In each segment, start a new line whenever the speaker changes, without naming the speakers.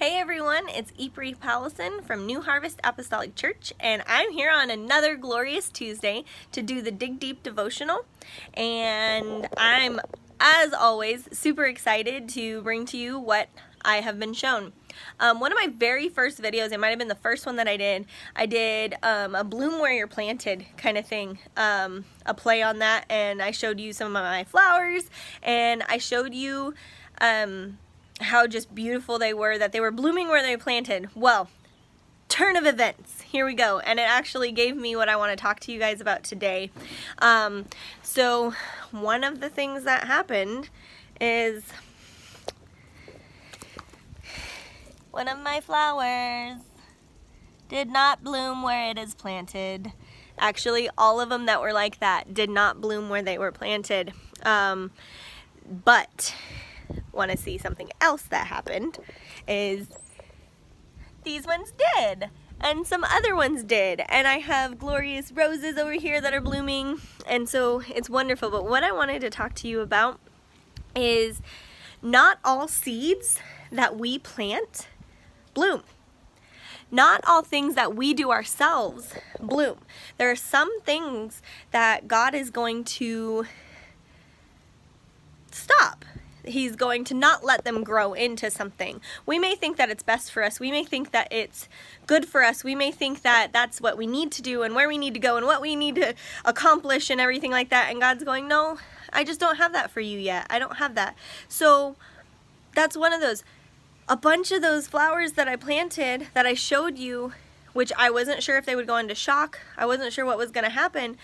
Hey everyone, it's Epris Powelson from New Harvest Apostolic Church, and I'm here on another glorious Tuesday to do the Dig Deep devotional. And I'm, as always, super excited to bring to you what I have been shown. One of my very first videos, it might have been the first one that I did a bloom where you're planted kind of thing, a play on that, and I showed you some of my flowers, and I showed you how just beautiful they were, that they were blooming where they were planted. Well, turn of events, here we go, and it actually gave me what I want to talk to you guys about today. So one of the things that happened is one of my flowers did not bloom where it is planted. Actually, all of them that were like that did not bloom where they were planted. But want to see something else that happened is these ones did, and some other ones did, and I have glorious roses over here that are blooming, and so it's wonderful. But what I wanted to talk to you about is not all seeds that we plant bloom. Not all things that we do ourselves bloom. There are some things that God is going to stop. He's going to not let them grow into something. We may think that it's best for us. We may think that it's good for us. We may think that that's what we need to do and where we need to go and what we need to accomplish and everything like that. And God's going, no, I just don't have that for you yet. I don't have that. So that's one of those. A bunch of those flowers that I planted that I showed you, which I wasn't sure if they would go into shock. I wasn't sure what was going to happen.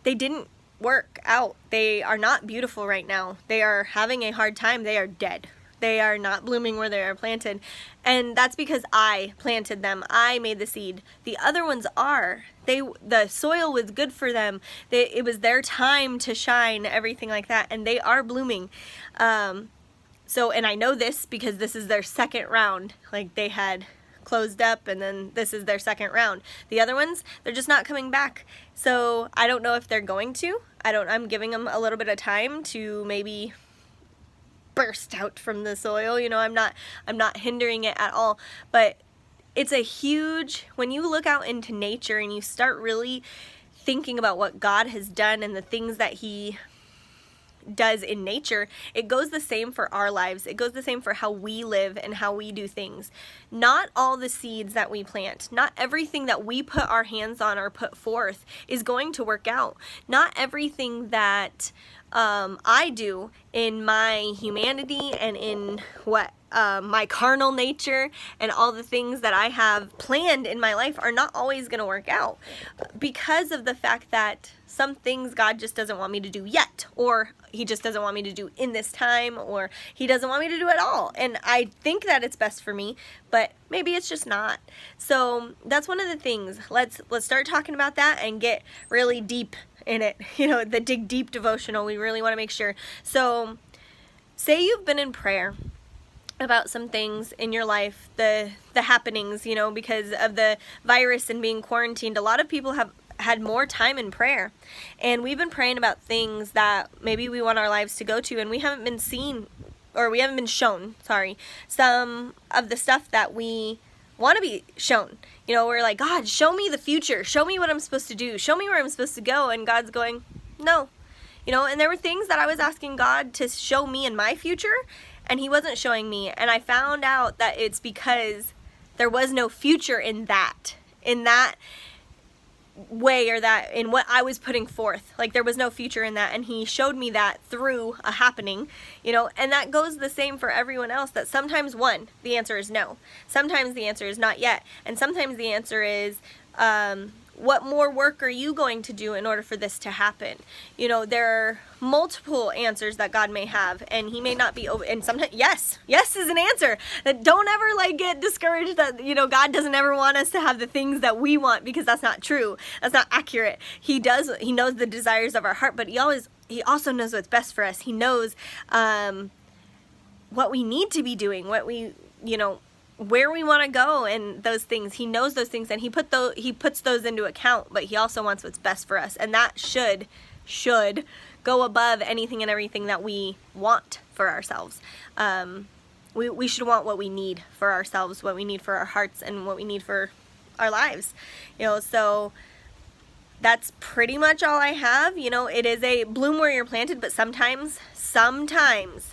They didn't work out. They are not beautiful right now. They are having a hard time. They are dead. They are not blooming where they are planted. And that's because I planted them. I made the seed. The other ones are. The soil was good for them. It was their time to shine, everything like that. And they are blooming. And I know this because this is their second round. Like, they had closed up, and then this is their second round. The other ones, they're just not coming back. So I don't know if they're going to. I'm giving them a little bit of time to maybe burst out from the soil. You know, I'm not hindering it at all. But it's a huge, when you look out into nature and you start really thinking about what God has done and the things that He does in nature, it goes the same for our lives. It goes the same for how we live and how we do things. Not all the seeds that we plant, not everything that we put our hands on or put forth is going to work out. Not everything that I do in my humanity and in what my carnal nature and all the things that I have planned in my life are not always going to work out, because of the fact that some things God just doesn't want me to do yet, or He just doesn't want me to do in this time, or He doesn't want me to do it all. And I think that it's best for me, but maybe it's just not. So that's one of the things. Let's start talking about that and get really deep in it. You know, the Dig Deep devotional, we really want to make sure. So say you've been in prayer about some things in your life, the happenings, you know, because of the virus and being quarantined. A lot of people have had more time in prayer, and we've been praying about things that maybe we want our lives to go to, and we haven't been shown, some of the stuff that we want to be shown. You know, we're like, God, show me the future, show me what I'm supposed to do, show me where I'm supposed to go, and God's going, no. You know, and there were things that I was asking God to show me in my future, and He wasn't showing me, and I found out that it's because there was no future in that way, or that in what I was putting forth. Like, there was no future in that, and He showed me that through a happening, you know. And that goes the same for everyone else, that sometimes the answer is no, sometimes the answer is not yet, and sometimes the answer is what more work are you going to do in order for this to happen? You know, there are multiple answers that God may have, and He may not be over. And sometimes, yes is an answer. That don't ever get discouraged that, you know, God doesn't ever want us to have the things that we want, because that's not true. That's not accurate. He does. He knows the desires of our heart, but He also knows what's best for us. He knows what we need to be doing, what we, you know, where we want to go, and those things. He knows those things, and He puts those into account, but He also wants what's best for us, and that should go above anything and everything that we want for ourselves. We should want what we need for ourselves, what we need for our hearts, and what we need for our lives. So that's pretty much all I have. It is a bloom where you're planted, but sometimes,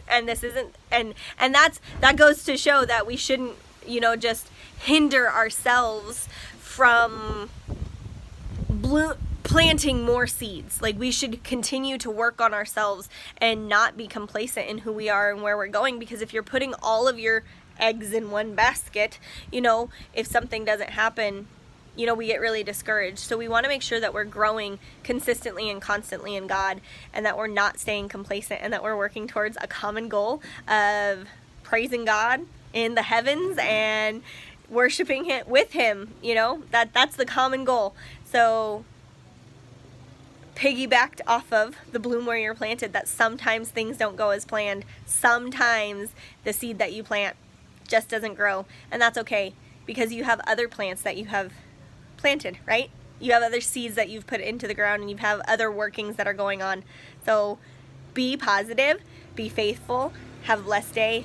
and this isn't, and that goes to show that we shouldn't, just hinder ourselves from planting more seeds. Like, we should continue to work on ourselves and not be complacent in who we are and where we're going, because if you're putting all of your eggs in one basket, if something doesn't happen, we get really discouraged. So we want to make sure that we're growing consistently and constantly in God, and that we're not staying complacent, and that we're working towards a common goal of praising God in the heavens and worshiping Him with Him. That's the common goal. So piggybacked off of the bloom where you're planted, that sometimes things don't go as planned. Sometimes the seed that you plant just doesn't grow, and that's okay, because you have other plants that you have planted, right? You have other seeds that you've put into the ground, and you have other workings that are going on. So be positive, be faithful, have a blessed day.